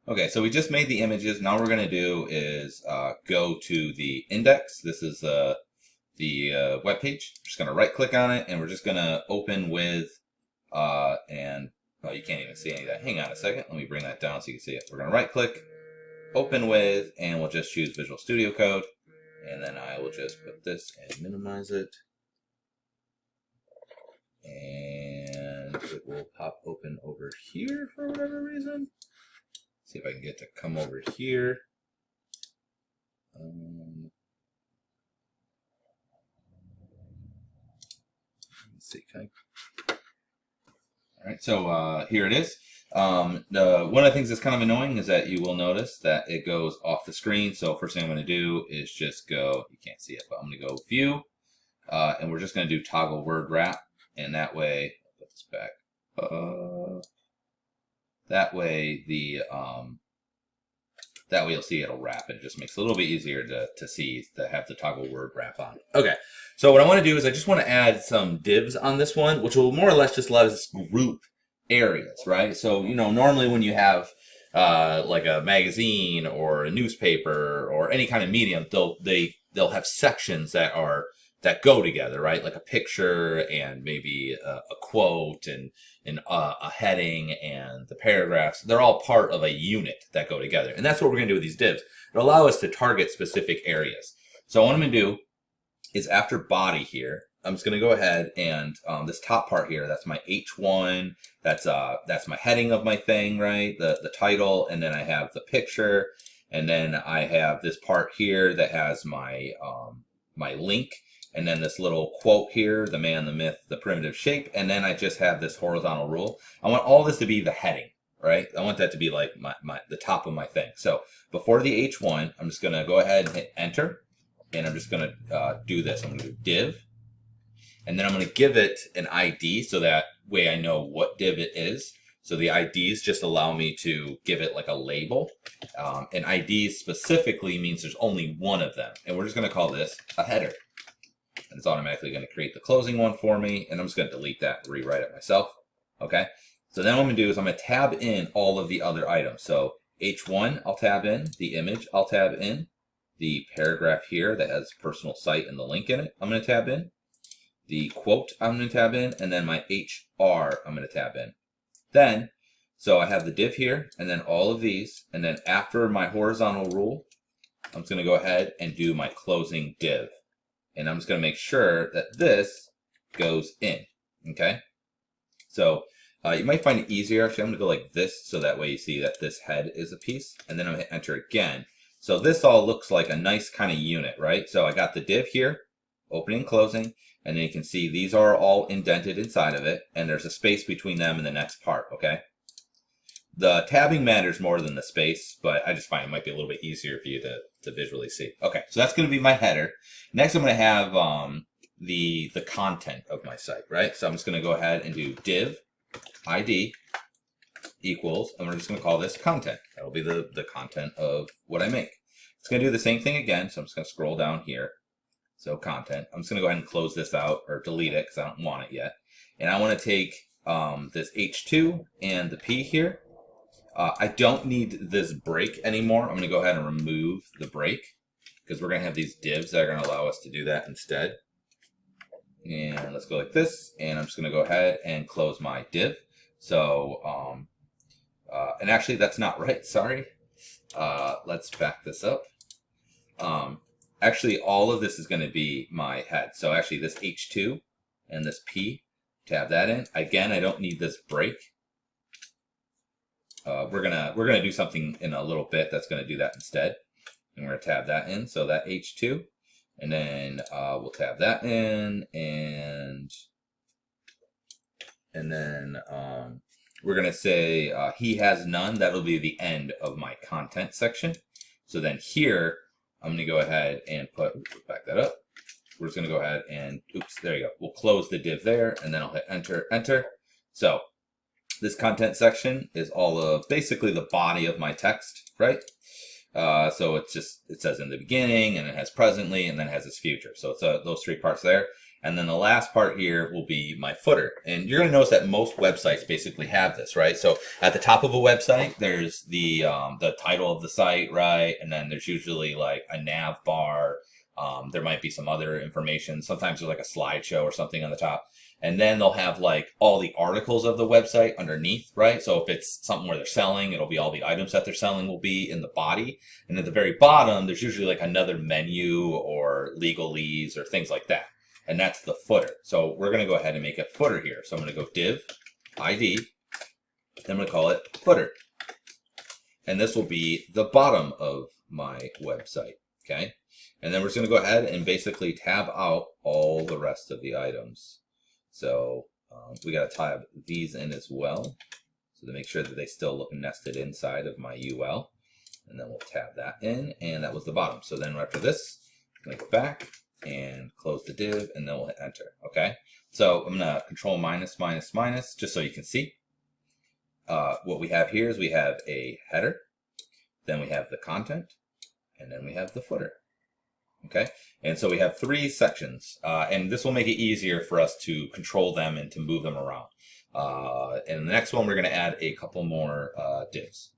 Okay, so we just made the images. Now what we're going to do is go to the index. This is the web page. We're just going to right click on it, and we're just going to open with, and oh, you can't even see any of that. Hang on a second. Let me bring that down so you can see it. We're going to right click, open with, and we'll just choose Visual Studio Code. And then I will just put this and minimize it. And it will pop open over here for whatever reason. See if I can get to come over here. Let's see. All right, so here it is. One of the things that's kind of annoying is that you will notice that it goes off the screen. So first thing I'm going to do is just go, you can't see it, but I'm going to go View, and we're just going to do Toggle Word Wrap, and that way, I'll put this back. That way you'll see it'll wrap. It just makes it a little bit easier to see, to have the toggle word wrap on. Okay, so what I want to do is I just want to add some divs on this one, which will more or less just let us group areas, right? So, normally when you have like a magazine or a newspaper or any kind of medium, they'll have sections that go together, right? Like a picture and maybe a quote and a heading and the paragraphs. They're all part of a unit that go together. And that's what we're going to do with these divs. It'll allow us to target specific areas. So what I'm going to do is after body here, I'm just going to go ahead and this top part here, that's my H1. That's my heading of my thing, right? The title. And then I have the picture. And then I have this part here that has my link. And then this little quote here, the man, the myth, the primitive shape. And then I just have this horizontal rule. I want all this to be the heading, right? I want that to be like the top of my thing. So before the H1, I'm just going to go ahead and hit enter. And I'm just going to do this. I'm going to do div. And then I'm going to give it an ID so that way I know what div it is. So the IDs just allow me to give it like a label. And IDs specifically means there's only one of them. And we're just going to call this a header. And it's automatically going to create the closing one for me. And I'm just going to delete that and rewrite it myself. Okay. So then what I'm going to do is I'm going to tab in all of the other items. So H1, I'll tab in. The image, I'll tab in. The paragraph here that has personal site and the link in it, I'm going to tab in. The quote, I'm going to tab in. And then my HR, I'm going to tab in. Then, so I have the div here and then all of these. And then after my horizontal rule, I'm just going to go ahead and do my closing div. And I'm just going to make sure that this goes in, okay? So you might find it easier. Actually, I'm going to go like this so that way you see that this head is a piece. And then I'm going to hit enter again. So this all looks like a nice kind of unit, right? So I got the div here, opening and closing. And then you can see these are all indented inside of it. And there's a space between them and the next part, okay? The tabbing matters more than the space, but I just find it might be a little bit easier for you to visually see. Okay, so that's going to be my header. Next, I'm going to have the content of my site, right? So I'm just going to go ahead and do div ID equals, and we're just going to call this content. That'll be the content of what I make. It's going to do the same thing again, so I'm just going to scroll down here. So content. I'm just going to go ahead and close this out or delete it because I don't want it yet. And I want to take this H2 and the P here. I don't need this break anymore. I'm going to go ahead and remove the break because we're going to have these divs that are going to allow us to do that instead. And let's go like this. And I'm just going to go ahead and close my div. So, and actually that's not right. Sorry. Let's back this up. Actually, all of this is going to be my head. So actually this H2 and this P, tab that in. Again, I don't need this break. We're gonna do something in a little bit that's gonna do that instead, and we're gonna tab that in. So that H2, and then we'll tab that in, and then we're gonna say he has none. That'll be the end of my content section. So then here I'm gonna go ahead and back that up. We're just gonna go ahead and oops, there you go. We'll close the div there, and then I'll hit enter, enter. So this content section is all of basically the body of my text, right? So it says in the beginning, and it has presently, and then it has its future. So it's those three parts there. And then the last part here will be my footer. And you're going to notice that most websites basically have this, right? So at the top of a website, there's the title of the site, right? And then there's usually like a nav bar. There might be some other information. Sometimes there's like a slideshow or something on the top. And then they'll have like all the articles of the website underneath, right? So if it's something where they're selling, it'll be all the items that they're selling will be in the body. And at the very bottom, there's usually like another menu or legalese or things like that. And that's the footer. So we're going to go ahead and make a footer here. So I'm going to go div ID. Then I'm going to call it footer. And this will be the bottom of my website. Okay. And then we're just going to go ahead and basically tab out all the rest of the items. So we got to tab these in as well. So to make sure that they still look nested inside of my UL. And then we'll tab that in. And that was the bottom. So then after this, I'm going to go back and close the div, and then we'll hit enter. Okay. So I'm going to control minus, minus, minus, just so you can see. What we have here is we have a header. Then we have the content. And then we have the footer. Okay, and so we have 3 sections, and this will make it easier for us to control them and to move them around. And the next one, we're going to add a couple more divs.